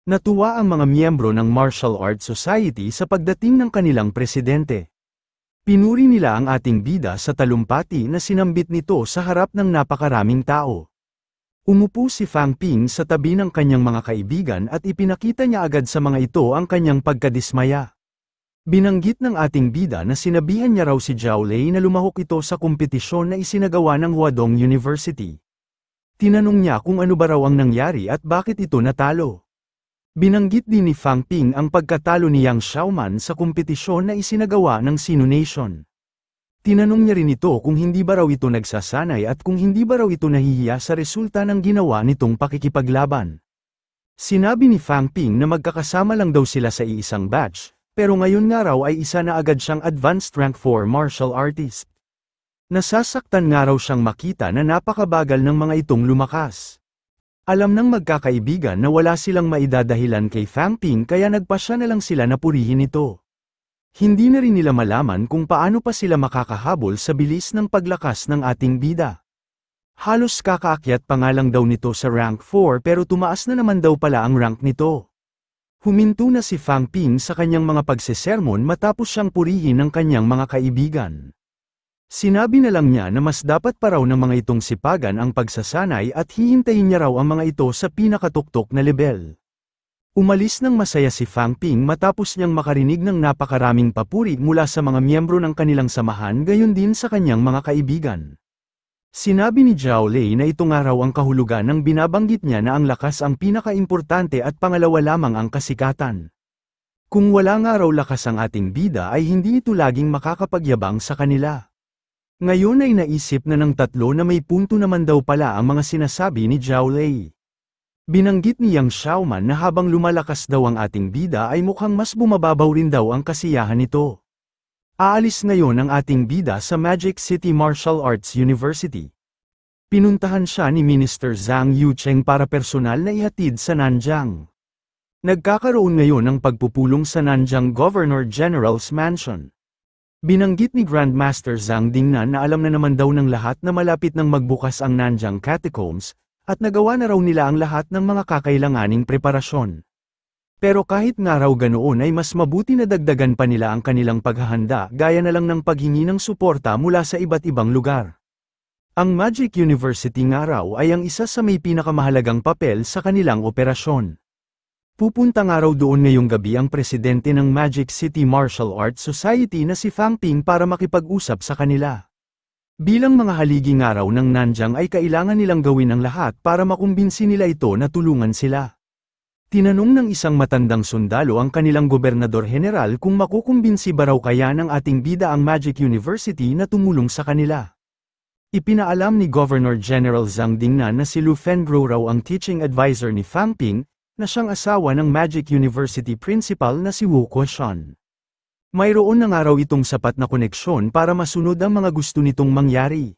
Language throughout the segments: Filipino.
Natuwa ang mga miyembro ng Martial Arts Society sa pagdating ng kanilang presidente. Pinuri nila ang ating bida sa talumpati na sinambit nito sa harap ng napakaraming tao. Umupo si Fang Ping sa tabi ng kanyang mga kaibigan at ipinakita niya agad sa mga ito ang kanyang pagkadismaya. Binanggit ng ating bida na sinabihan niya raw si Zhao Lei na lumahok ito sa kompetisyon na isinagawa ng Huadong University. Tinanong niya kung ano ba raw ang nangyari at bakit ito natalo. Binanggit din ni Fang Ping ang pagkatalo ni Yang Xiaoman sa kompetisyon na isinagawa ng Sino Nation. Tinanong niya rin ito kung hindi ba raw ito nagsasanay at kung hindi ba raw ito nahihiya sa resulta ng ginawa nitong pakikipaglaban. Sinabi ni Fang Ping na magkakasama lang daw sila sa iisang batch, pero ngayon nga raw ay isa na agad siyang advanced rank 4 martial artist. Nasasaktan nga raw siyang makita na napakabagal ng mga itong lumakas. Alam ng magkakaibigan na wala silang maidadahilan kay Fang Ping kaya nagpasya na lang sila na purihin ito. Hindi na rin nila malaman kung paano pa sila makakahabol sa bilis ng paglakas ng ating bida. Halos kakaakyat pa nga lang daw nito sa rank 4 pero tumaas na naman daw pala ang rank nito. Huminto na si Fang Ping sa kanyang mga pagsesermon matapos siyang purihin ng kanyang mga kaibigan. Sinabi na lang niya na mas dapat pa raw ng mga itong sipagan ang pagsasanay at hihintayin niya raw ang mga ito sa pinakatuktok na level. Umalis ng masaya si Fang Ping matapos niyang makarinig ng napakaraming papuri mula sa mga miyembro ng kanilang samahan gayon din sa kanyang mga kaibigan. Sinabi ni Zhao Lei na ito nga raw ang kahulugan ng binabanggit niya na ang lakas ang pinakaimportante at pangalawa lamang ang kasikatan. Kung wala nga raw lakas ang ating bida ay hindi ito laging makakapagyabang sa kanila. Ngayon ay naisip na ng tatlo na may punto naman daw pala ang mga sinasabi ni Zhao Lei. Binanggit ni Yang Xiaoman na habang lumalakas daw ang ating bida ay mukhang mas bumababaw rin daw ang kasiyahan nito. Aalis ngayon ang ating bida sa Magic City Martial Arts University. Pinuntahan siya ni Minister Zhang Yucheng para personal na ihatid sa Nanjing. Nagkakaroon ngayon ng pagpupulong sa Nanjing Governor General's Mansion. Binanggit ni Grandmaster Zhang Dingnan na alam na naman daw ng lahat na malapit nang magbukas ang Nanjing Catacombs, at nagawa na raw nila ang lahat ng mga kakailanganing preparasyon. Pero kahit nga raw ganoon ay mas mabuti na dagdagan pa nila ang kanilang paghahanda gaya na lang ng paghingi ng suporta mula sa iba't ibang lugar. Ang Magic University nga raw ay ang isa sa may pinakamahalagang papel sa kanilang operasyon. Pupunta nga raw doon ngayong gabi ang presidente ng Magic City Martial Arts Society na si Fang Ping para makipag-usap sa kanila. Bilang mga haligi nga raw ng Nanjing ay kailangan nilang gawin ang lahat para makumbinsi nila ito na tulungan sila. Tinanong ng isang matandang sundalo ang kanilang gobernador general kung makukumbinsi ba raw kaya ng ating bida ang Magic University na tumulong sa kanila. Ipinaalam ni Governor General Zhang Dingnan na si Lu Fengguo raw ang teaching advisor ni Fang Ping, na siyang asawa ng Magic University principal na si Wu Kuoshan. Mayroon na nga raw itong sapat na koneksyon para masunod ang mga gusto nitong mangyari.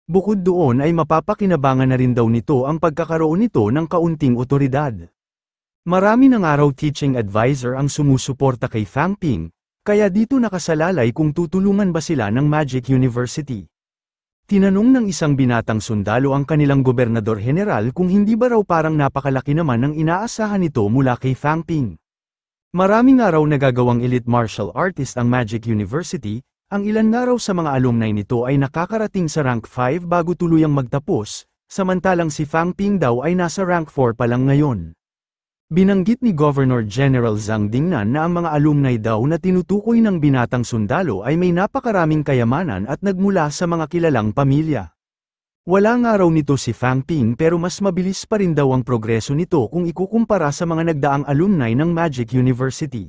Bukod doon ay mapapakinabangan na rin daw nito ang pagkakaroon nito ng kaunting otoridad. Marami na nga raw teaching advisor ang sumusuporta kay Fang Ping, kaya dito nakasalalay kung tutulungan ba sila ng Magic University. Tinanong ng isang binatang sundalo ang kanilang gobernador general kung hindi ba raw parang napakalaki naman ang inaasahan nito mula kay Fang Ping. Marami nga raw nagagawang elite martial artist ang Magic University, ang ilan nga raw sa mga alumni nito ay nakakarating sa rank 5 bago tuluyang magtapos, samantalang si Fang Ping daw ay nasa rank 4 pa lang ngayon. Binanggit ni Governor General Zhang Dingnan na ang mga alumni daw na tinutukoy ng binatang sundalo ay may napakaraming kayamanan at nagmula sa mga kilalang pamilya. Wala nga raw nito si Fang Ping pero mas mabilis pa rin daw ang progreso nito kung ikukumpara sa mga nagdaang alumni ng Magic University.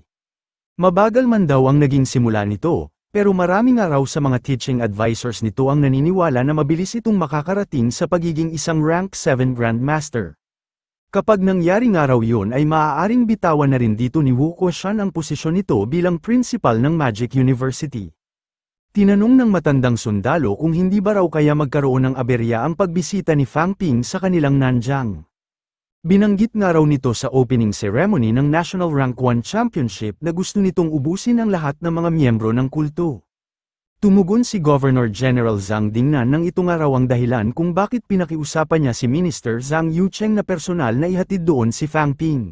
Mabagal man daw ang naging simula nito, pero marami nga raw sa mga teaching advisors nito ang naniniwala na mabilis itong makakarating sa pagiging isang rank 7 Grandmaster. Kapag nangyari nga raw yun ay maaaring bitawan na rin dito ni Wu Kuoshan ang posisyon nito bilang principal ng Magic University. Tinanong ng matandang sundalo kung hindi ba raw kaya magkaroon ng aberya ang pagbisita ni Fang Ping sa kanilang Nanjing. Binanggit nga raw nito sa opening ceremony ng National Rank 1 Championship na gusto nitong ubusin ang lahat ng mga miyembro ng kulto. Tumugon si Governor General Zhang Dingnan nang ito nga raw ang dahilan kung bakit pinakiusapan niya si Minister Zhang Yucheng na personal na ihatid doon si Fang Ping.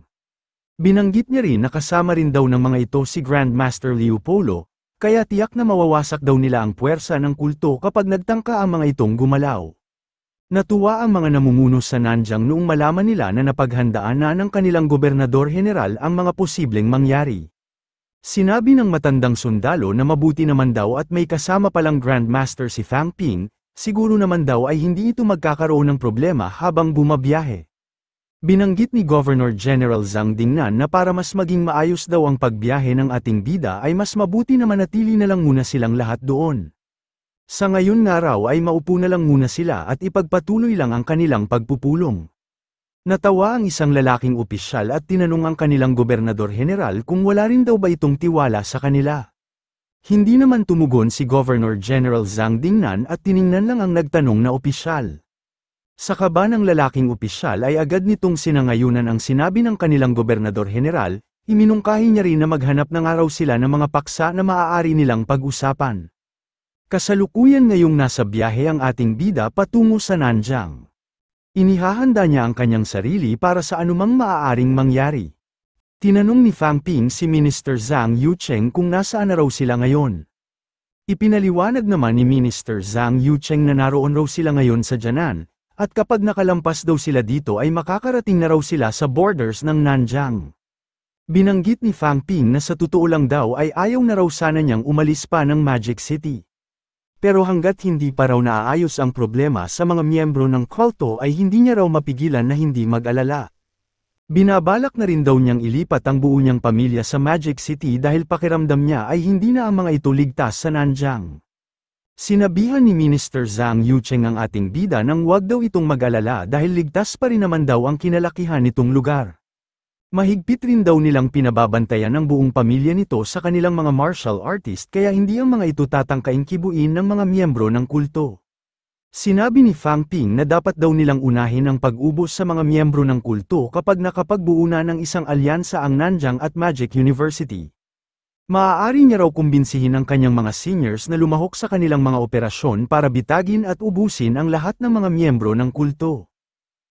Binanggit niya rin na kasama rin daw ng mga ito si Grandmaster Leopoldo, kaya tiyak na mawawasak daw nila ang puwersa ng kulto kapag nagtangka ang mga itong gumalaw. Natuwa ang mga namumuno sa Nanjing noong malaman nila na napaghandaan na ng kanilang gobernador-heneral ang mga posibleng mangyari. Sinabi ng matandang sundalo na mabuti naman daw at may kasama palang Grandmaster si Fang Ping, siguro naman daw ay hindi ito magkakaroon ng problema habang bumabiyahe. Binanggit ni Governor General Zhang Dingnan na para mas maging maayos daw ang pagbiyahe ng ating bida ay mas mabuti na manatili na lang muna silang lahat doon. Sa ngayon nga raw ay maupo na lang muna sila at ipagpatuloy lang ang kanilang pagpupulong. Natawa ang isang lalaking opisyal at tinanong ang kanilang gobernador-heneral kung wala rin daw ba itong tiwala sa kanila. Hindi naman tumugon si Governor General Zhang Dingnan at tiningnan lang ang nagtanong na opisyal. Sa kaba ng lalaking opisyal ay agad nitong sinangayunan ang sinabi ng kanilang gobernador-heneral, iminungkahi niya rin na maghanap ng araw sila ng mga paksa na maaari nilang pag-usapan. Kasalukuyan ngayong nasa biyahe ang ating bida patungo sa Nanjing. Inihahanda niya ang kanyang sarili para sa anumang maaaring mangyari. Tinanong ni Fang Ping si Minister Zhang Yucheng kung nasaan na raw sila ngayon. Ipinaliwanag naman ni Minister Zhang Yucheng na naroon raw sila ngayon sa Jianan, at kapag nakalampas daw sila dito ay makakarating na raw sila sa borders ng Nanjing. Binanggit ni Fang Ping na sa totoo lang daw ay ayaw na raw sana niyang umalis pa ng Magic City. Pero hanggat hindi pa raw naaayos ang problema sa mga miyembro ng kulto ay hindi niya raw mapigilan na hindi mag-alala. Binabalak na rin daw niyang ilipat ang buo niyang pamilya sa Magic City dahil pakiramdam niya ay hindi na ang mga ito ligtas sa Nanjing. Sinabihan ni Minister Zhang Yucheng ang ating bida nang wag daw itong mag-alala dahil ligtas pa rin naman daw ang kinalakihan nitong lugar. Mahigpit rin daw nilang pinababantayan ang buong pamilya nito sa kanilang mga martial artist kaya hindi ang mga ito tatangkaing kibuin ng mga miyembro ng kulto. Sinabi ni Fang Ping na dapat daw nilang unahin ang pag-ubos sa mga miyembro ng kulto kapag nakapagbuo na ng isang alyansa ang Nanjing at Magic University. Maaari niya raw kumbinsihin ang kanyang mga seniors na lumahok sa kanilang mga operasyon para bitagin at ubusin ang lahat ng mga miyembro ng kulto.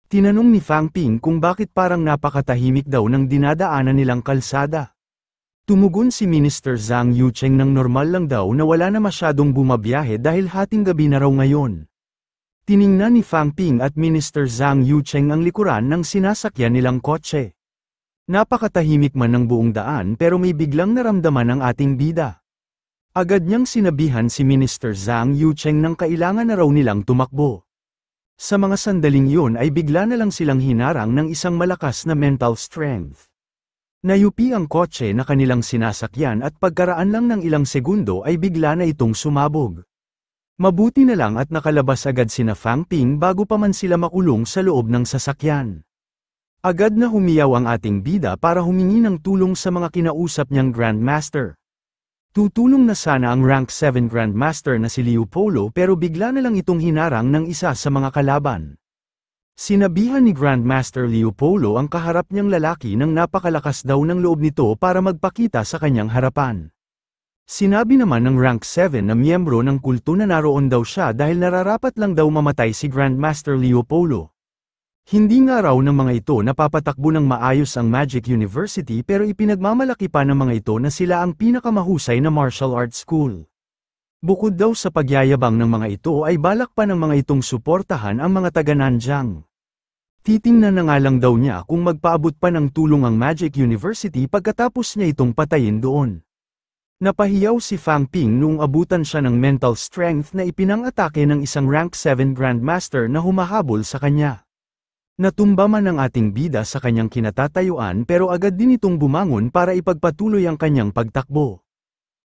Tinanong ni Fang Ping kung bakit parang napakatahimik daw ng dinadaanan nilang kalsada. Tumugon si Minister Zhang Yucheng ng normal lang daw na wala na masyadong bumabiyahe dahil hating gabi na raw ngayon. Tiningnan ni Fang Ping at Minister Zhang Yucheng ang likuran ng sinasakyan nilang kotse. Napakatahimik man ng buong daan pero may biglang naramdaman ang ating bida. Agad niyang sinabihan si Minister Zhang Yucheng nang kailangan na raw nilang tumakbo. Sa mga sandaling yun ay bigla na lang silang hinarang ng isang malakas na mental strength. Nayupi ang kotse na kanilang sinasakyan at pagkaraan lang ng ilang segundo ay bigla na itong sumabog. Mabuti na lang at nakalabas agad sina Fang Ping bago pa man sila makulong sa loob ng sasakyan. Agad na humiyaw ang ating bida para humingi ng tulong sa mga kinausap niyang Grandmaster. Tutulong na sana ang Rank 7 Grandmaster na si Leopoldo pero bigla na lang itong hinarang ng isa sa mga kalaban. Sinabihan ni Grandmaster Leopoldo ang kaharap niyang lalaki nang napakalakas daw ng loob nito para magpakita sa kanyang harapan. Sinabi naman ng Rank 7 na miyembro ng kulto na naroon daw siya dahil nararapat lang daw mamatay si Grandmaster Leopoldo. Hindi nga raw ng mga ito napapatakbo ng maayos ang Magic University pero ipinagmamalaki pa ng mga ito na sila ang pinakamahusay na martial arts school. Bukod daw sa pagyayabang ng mga ito ay balak pa ng mga itong suportahan ang mga taga Nanjing. Titingnan na nga lang daw niya kung magpaabot pa ng tulong ang Magic University pagkatapos niya itong patayin doon. Napahiyaw si Fang Ping noong abutan siya ng mental strength na ipinang-atake ng isang Rank 7 Grandmaster na humahabol sa kanya. Natumba man ang ating bida sa kanyang kinatatayuan pero agad din itong bumangon para ipagpatuloy ang kanyang pagtakbo.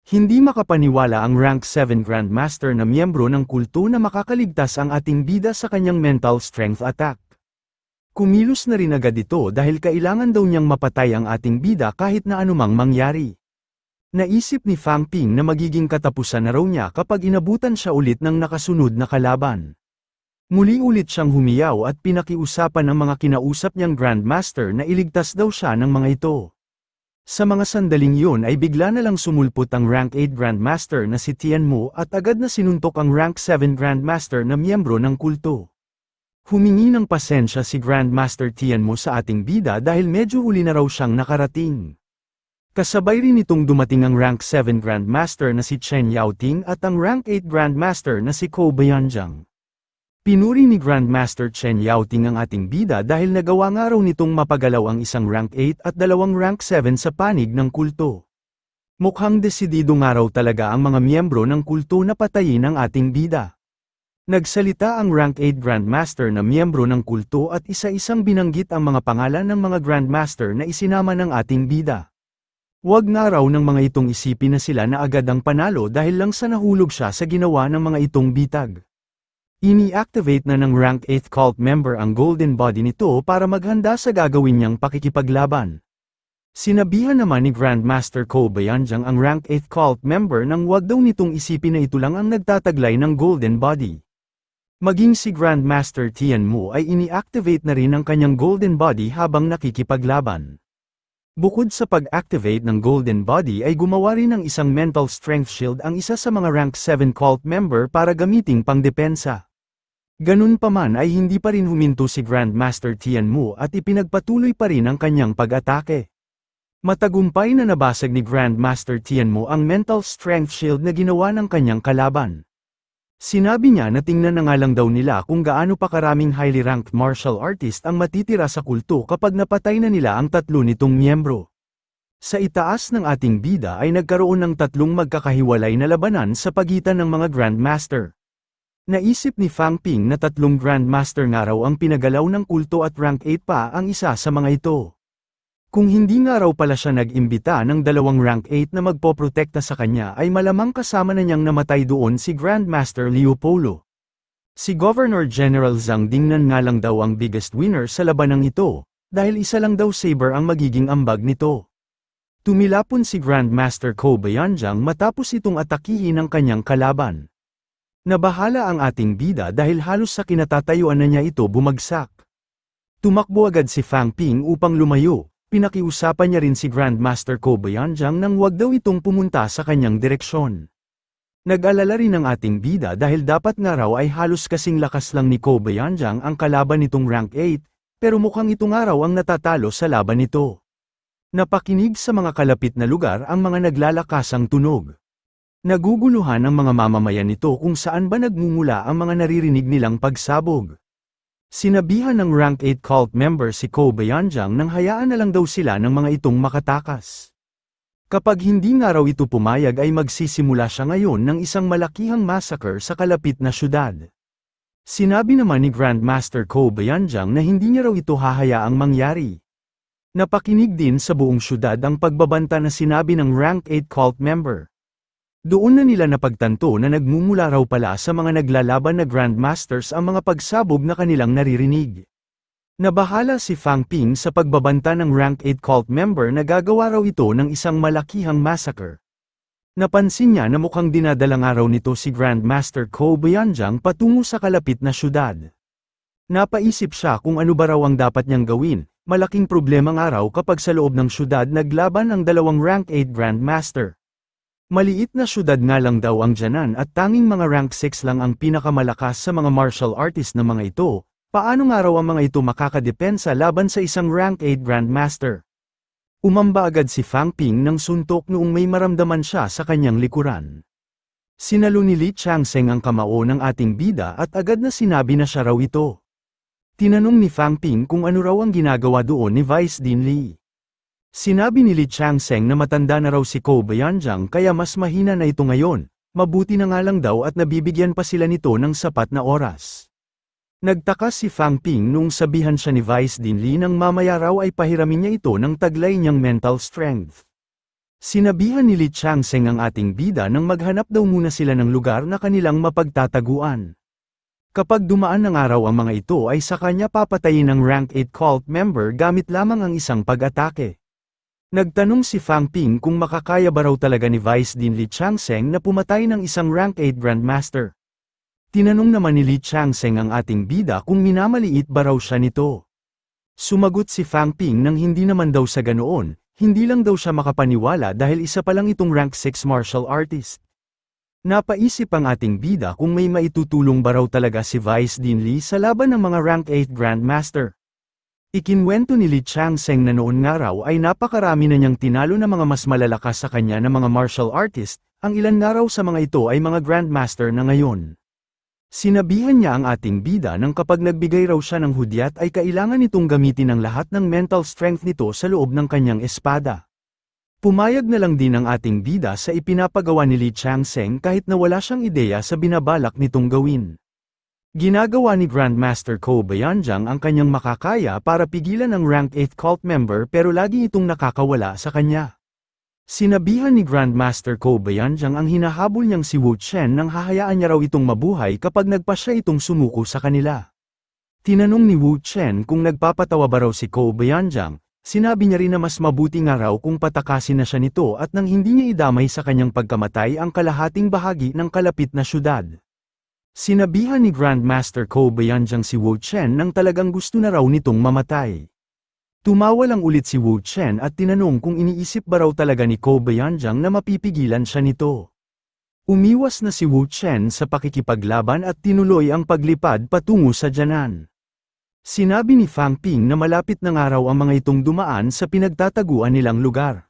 Hindi makapaniwala ang Rank 7 Grandmaster na miyembro ng kulto na makakaligtas ang ating bida sa kanyang mental strength attack. Kumilos na rin agad ito dahil kailangan daw niyang mapatay ang ating bida kahit na anumang mangyari. Naisip ni Fang Ping na magiging katapusan na raw niya kapag inabutan siya ulit ng nakasunod na kalaban. Muli ulit siyang humiyaw at pinakiusapan ang mga kinausap niyang Grandmaster na iligtas daw siya ng mga ito. Sa mga sandaling yun ay bigla na lang sumulpot ang Rank 8 Grandmaster na si Tian Mo at agad na sinuntok ang Rank 7 Grandmaster na miyembro ng kulto. Humingi ng pasensya si Grandmaster Tianmo sa ating bida dahil medyo huli na raw siyang nakarating. Kasabay rin itong dumating ang Rank 7 Grandmaster na si Chen Yaoting at ang Rank 8 Grandmaster na si Ko Bayanjang. Pinuri ni Grandmaster Chen Yaoting ang ating bida dahil nagawa nga raw nitong mapagalaw ang isang Rank 8 at dalawang Rank 7 sa panig ng kulto. Mukhang desidido nga raw talaga ang mga miyembro ng kulto na patayin ang ating bida. Nagsalita ang Rank 8 Grandmaster na miyembro ng kulto at isa-isang binanggit ang mga pangalan ng mga Grandmaster na isinama ng ating bida. Huwag nga raw ng mga itong isipin na sila na agad ang panalo dahil lang sa nahulog siya sa ginawa ng mga itong bitag. Ini-activate na ng Rank 8 cult member ang golden body nito para maghanda sa gagawin niyang pakikipaglaban. Sinabihan naman ni Grandmaster Ko Bayanjang ang Rank 8 cult member nang huwag daw nitong isipin na ito lang ang nagtataglay ng golden body. Maging si Grandmaster Tianmo ay ini-activate na rin ang kanyang golden body habang nakikipaglaban. Bukod sa pag-activate ng golden body ay gumawa rin ng isang mental strength shield ang isa sa mga Rank 7 cult member para gamiting pangdepensa. Ganun pa man ay hindi pa rin huminto si Grandmaster Tianmo at ipinagpatuloy pa rin ang kanyang pag-atake. Matagumpay na nabasag ni Grandmaster Tianmo ang mental strength shield na ginawa ng kanyang kalaban. Sinabi niya na tingnan na nga lang daw nila kung gaano pa karaming highly ranked martial artist ang matitira sa kulto kapag napatay na nila ang tatlo nitong miyembro. Sa itaas ng ating bida ay nagkaroon ng tatlong magkakahiwalay na labanan sa pagitan ng mga Grandmaster. Naisip ni Fang Ping na tatlong Grandmaster nga raw ang pinagalaw ng kulto at Rank 8 pa ang isa sa mga ito. Kung hindi nga raw pala siya nag-imbita ng dalawang Rank 8 na magpoprotekta sa kanya ay malamang kasama na niyang namatay doon si Grandmaster Leopoldo. Si Governor General Zhang Dingnan nga lang daw ang biggest winner sa labanang ito, dahil isa lang daw saber ang magiging ambag nito. Tumilapon si Grandmaster Ko Bayanjang matapos itong atakihin ang kanyang kalaban. Nabahala ang ating bida dahil halos sa kinatatayuan na niya ito bumagsak. Tumakbo agad si Fang Ping upang lumayo. Pinakiusapan niya rin si Grandmaster Ko Bayanjang nang huwag daw itong pumunta sa kanyang direksyon. Nag-alala rin ang ating bida dahil dapat nga raw ay halos kasing lakas lang ni Ko Bayanjang ang kalaban nitong Rank 8, pero mukhang ito nga raw ang natatalo sa laban nito. Napakinig sa mga kalapit na lugar ang mga naglalakasang tunog. Naguguluhan ang mga mamamayan nito kung saan ba nagmumula ang mga naririnig nilang pagsabog. Sinabihan ng Rank 8 cult member si Ko Bayanjang nang hayaan na lang daw sila ng mga itong makatakas. Kapag hindi nga raw ito pumayag ay magsisimula siya ngayon ng isang malakihang massacre sa kalapit na syudad. Sinabi naman ni Grandmaster Ko Bayanjang na hindi niya raw ito hahayaang mangyari. Napakinig din sa buong syudad ang pagbabanta na sinabi ng Rank 8 cult member. Doon na nila napagtanto na nagmumula raw pala sa mga naglalaban na Grandmasters ang mga pagsabog na kanilang naririnig. Nabahala si Fang Ping sa pagbabanta ng Rank 8 cult member na gagawa raw ito ng isang malakihang massacre. Napansin niya na mukhang dinadala nga raw nito si Grandmaster Ko Bayanjang patungo sa kalapit na syudad. Napaisip siya kung ano ba raw ang dapat niyang gawin. Malaking problema nga raw kapag sa loob ng syudad naglaban ang dalawang Rank 8 Grandmaster. Maliit na syudad nga lang daw ang Jianan at tanging mga Rank 6 lang ang pinakamalakas sa mga martial artist na mga ito, paano nga raw ang mga ito makakadepensa laban sa isang Rank 8 Grandmaster? Umamba agad si Fang Ping ng suntok noong may maramdaman siya sa kanyang likuran. Sinalo ni Li Changsheng ang kamao ng ating bida at agad na sinabi na siya raw ito. Tinanong ni Fang Ping kung ano raw ang ginagawa doon ni Vice Dean Li. Sinabi ni Li Changsheng na matanda na raw si Ko Bayanjang kaya mas mahina na ito ngayon, mabuti na nga lang daw at nabibigyan pa sila nito ng sapat na oras. Nagtaka si Fang Ping nung sabihan siya ni Vice Dean Li nang mamaya raw ay pahiramin niya ito ng taglay niyang mental strength. Sinabihan ni Li Changsheng ang ating bida nang maghanap daw muna sila ng lugar na kanilang mapagtataguan. Kapag dumaan ng araw ang mga ito ay sa kanya papatayin ng Rank 8 cult member gamit lamang ang isang pag-atake. Nagtanong si Fang Ping kung makakaya ba raw talaga ni Vice Dean Li Changsheng na pumatay ng isang Rank 8 Grandmaster. Tinanong naman ni Li Changsheng ang ating bida kung minamaliit ba raw siya nito. Sumagot si Fang Ping nang hindi naman daw sa ganoon, hindi lang daw siya makapaniwala dahil isa pa lang itong Rank 6 martial artist. Napaisip ang ating bida kung may maitutulong ba raw talaga si Vice Dean Li sa laban ng mga Rank 8 Grandmaster. Ikinwento ni Li Changsheng na noon nga raw ay napakarami na niyang tinalo na mga mas malalakas sa kanya na mga martial artist, ang ilan nga raw sa mga ito ay mga Grandmaster na ngayon. Sinabihan niya ang ating bida nang kapag nagbigay raw siya ng hudyat ay kailangan nitong gamitin ang lahat ng mental strength nito sa loob ng kanyang espada. Pumayag na lang din ang ating bida sa ipinapagawa ni Li Changsheng kahit na wala siyang ideya sa binabalak nitong gawin. Ginagawa ni Grandmaster Ko Bayanjang ang kanyang makakaya para pigilan ang Rank 8 cult member pero lagi itong nakakawala sa kanya. Sinabihan ni Grandmaster Ko Bayanjang ang hinahabol niyang si Wu Chen nang hahayaan niya raw itong mabuhay kapag nagpa siya itong sumuko sa kanila. Tinanong ni Wu Chen kung nagpapatawa ba raw si Ko Bayanjang, sinabi niya rin na mas mabuti nga raw kung patakasin na siya nito at nang hindi niya idamay sa kanyang pagkamatay ang kalahating bahagi ng kalapit na syudad. Sinabihan ni Grandmaster Ko Bayanjang si Wu Chen nang talagang gusto na raw nitong mamatay. Tumawa lang ulit si Wu Chen at tinanong kung iniisip ba raw talaga ni Ko Bayanjang na mapipigilan siya nito. Umiwas na si Wu Chen sa pakikipaglaban at tinuloy ang paglipad patungo sa Jianan. Sinabi ni Fang Ping na malapit na nga raw ang mga itong dumaan sa pinagtataguan nilang lugar.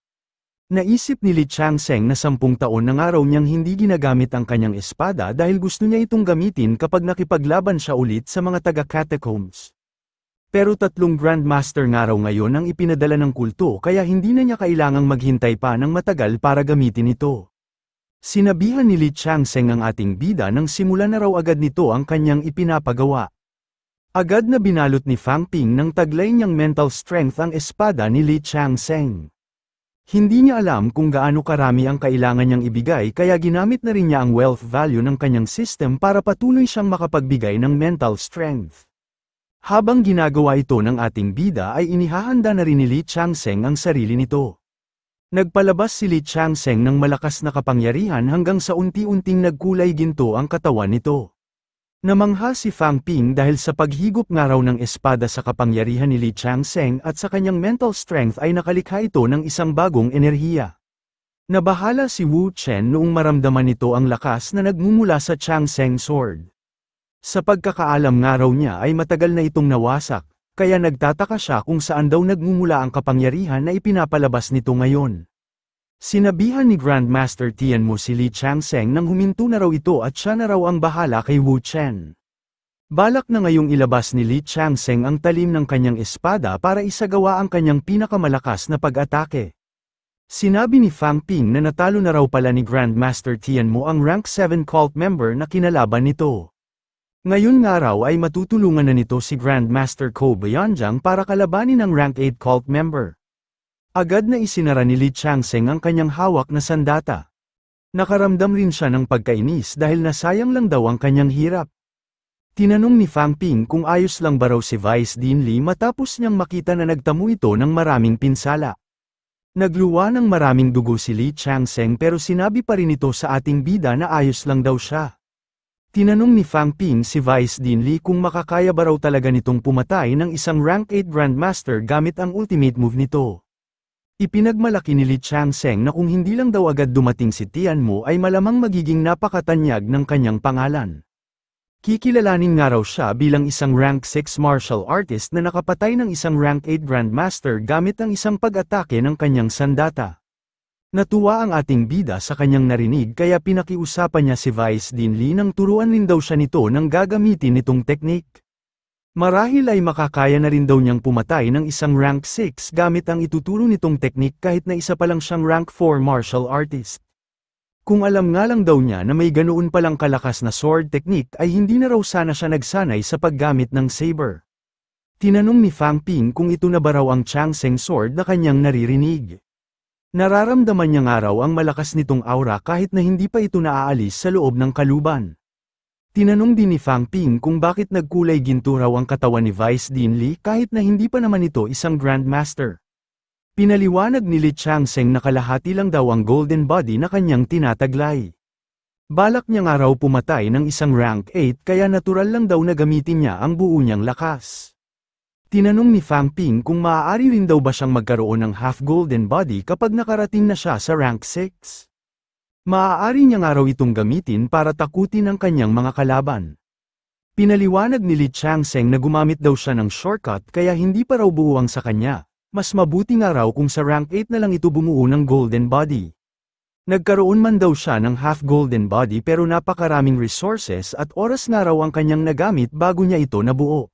Naisip ni Li Changsheng na 10 taon na nga raw niyang hindi ginagamit ang kanyang espada dahil gusto niya itong gamitin kapag nakipaglaban siya ulit sa mga taga-catacombs. Pero 3 Grandmaster nga raw ngayon ang ipinadala ng kulto kaya hindi na niya kailangang maghintay pa ng matagal para gamitin ito. Sinabihan ni Li Changsheng ang ating bida nang simulan na raw agad nito ang kanyang ipinapagawa. Agad na binalot ni Fang Ping ng taglay niyang mental strength ang espada ni Li Changsheng. Hindi niya alam kung gaano karami ang kailangan niyang ibigay kaya ginamit na rin niya ang wealth value ng kanyang system para patuloy siyang makapagbigay ng mental strength. Habang ginagawa ito ng ating bida ay inihahanda na rin ni Li Changsheng ang sarili nito. Nagpalabas si Li Changsheng ng malakas na kapangyarihan hanggang sa unti-unting nagkulay ginto ang katawan nito. Namangha si Fang Ping dahil sa paghigop nga raw ng espada sa kapangyarihan ni Li Changsheng at sa kanyang mental strength ay nakalikha ito ng isang bagong enerhiya. Nabahala si Wu Chen noong maramdaman nito ang lakas na nagmumula sa Changsheng sword. Sa pagkakaalam nga raw niya ay matagal na itong nawasak, kaya nagtataka siya kung saan daw nagmumula ang kapangyarihan na ipinapalabas nito ngayon. Sinabihan ni Grandmaster Tianmu si Li Changsheng nang huminto na raw ito at siya na raw ang bahala kay Wu Chen. Balak na ngayong ilabas ni Li Changsheng ang talim ng kanyang espada para isagawa ang kanyang pinakamalakas na pag-atake. Sinabi ni Fang Ping na natalo na raw pala ni Grandmaster Tianmu ang Rank 7 cult member na kinalaban nito. Ngayon nga raw ay matutulungan na nito si Grandmaster Ko Bayanjang para kalabanin ang Rank 8 cult member. Agad na isinara ni Li Changsheng ang kanyang hawak na sandata. Nakaramdam rin siya ng pagkainis dahil nasayang lang daw ang kanyang hirap. Tinanong ni Fang Ping kung ayos lang ba raw si Vice Dean Li matapos niyang makita na nagtamo ito ng maraming pinsala. Nagluwa ng maraming dugo si Li Changsheng pero sinabi pa rin ito sa ating bida na ayos lang daw siya. Tinanong ni Fang Ping si Vice Dean Li kung makakaya ba raw talaga nitong pumatay ng isang Rank 8 Grandmaster gamit ang ultimate move nito. Ipinagmalaki ni Li Changsheng na kung hindi lang daw agad dumating si Tianmu ay malamang magiging napakatanyag ng kanyang pangalan. Kikilalanin nga raw siya bilang isang Rank 6 martial artist na nakapatay ng isang Rank 8 Grandmaster gamit ang isang pag-atake ng kanyang sandata. Natuwa ang ating bida sa kanyang narinig kaya pinakiusapan niya si Vice Dean Li nang turuan rin daw siya nito nang gagamitin nitong teknik. Marahil ay makakaya na rin daw niyang pumatay ng isang Rank 6 gamit ang ituturo nitong teknik kahit na isa pa lang siyang Rank 4 martial artist. Kung alam nga lang daw niya na may ganoon palang kalakas na sword technique ay hindi na raw sana siya nagsanay sa paggamit ng saber. Tinanong ni Fang Ping kung ito na ba raw ang Changsheng sword na kanyang naririnig. Nararamdaman niya nga raw ang malakas nitong aura kahit na hindi pa ito naaalis sa loob ng kaluban. Tinanong din ni Fang Ping kung bakit nagkulay ginto raw ang katawan ni Vice Dean Li kahit na hindi pa naman ito isang Grandmaster. Pinaliwanag ni Li Changsheng na kalahati lang daw ang golden body na kanyang tinataglay. Balak niya nga raw pumatay ng isang Rank 8 kaya natural lang daw na gamitin niya ang buo niyang lakas. Tinanong ni Fang Ping kung maaari rin daw ba siyang magkaroon ng half golden body kapag nakarating na siya sa Rank 6. Maaari niya nga raw itong gamitin para takutin ang kanyang mga kalaban. Pinaliwanag ni Li Changsheng na gumamit daw siya ng shortcut kaya hindi pa raw buwang sa kanya. Mas mabuti nga raw kung sa rank 8 na lang ito bumuo ng golden body. Nagkaroon man daw siya ng half golden body pero napakaraming resources at oras nga raw ang kanyang nagamit bago niya ito nabuo.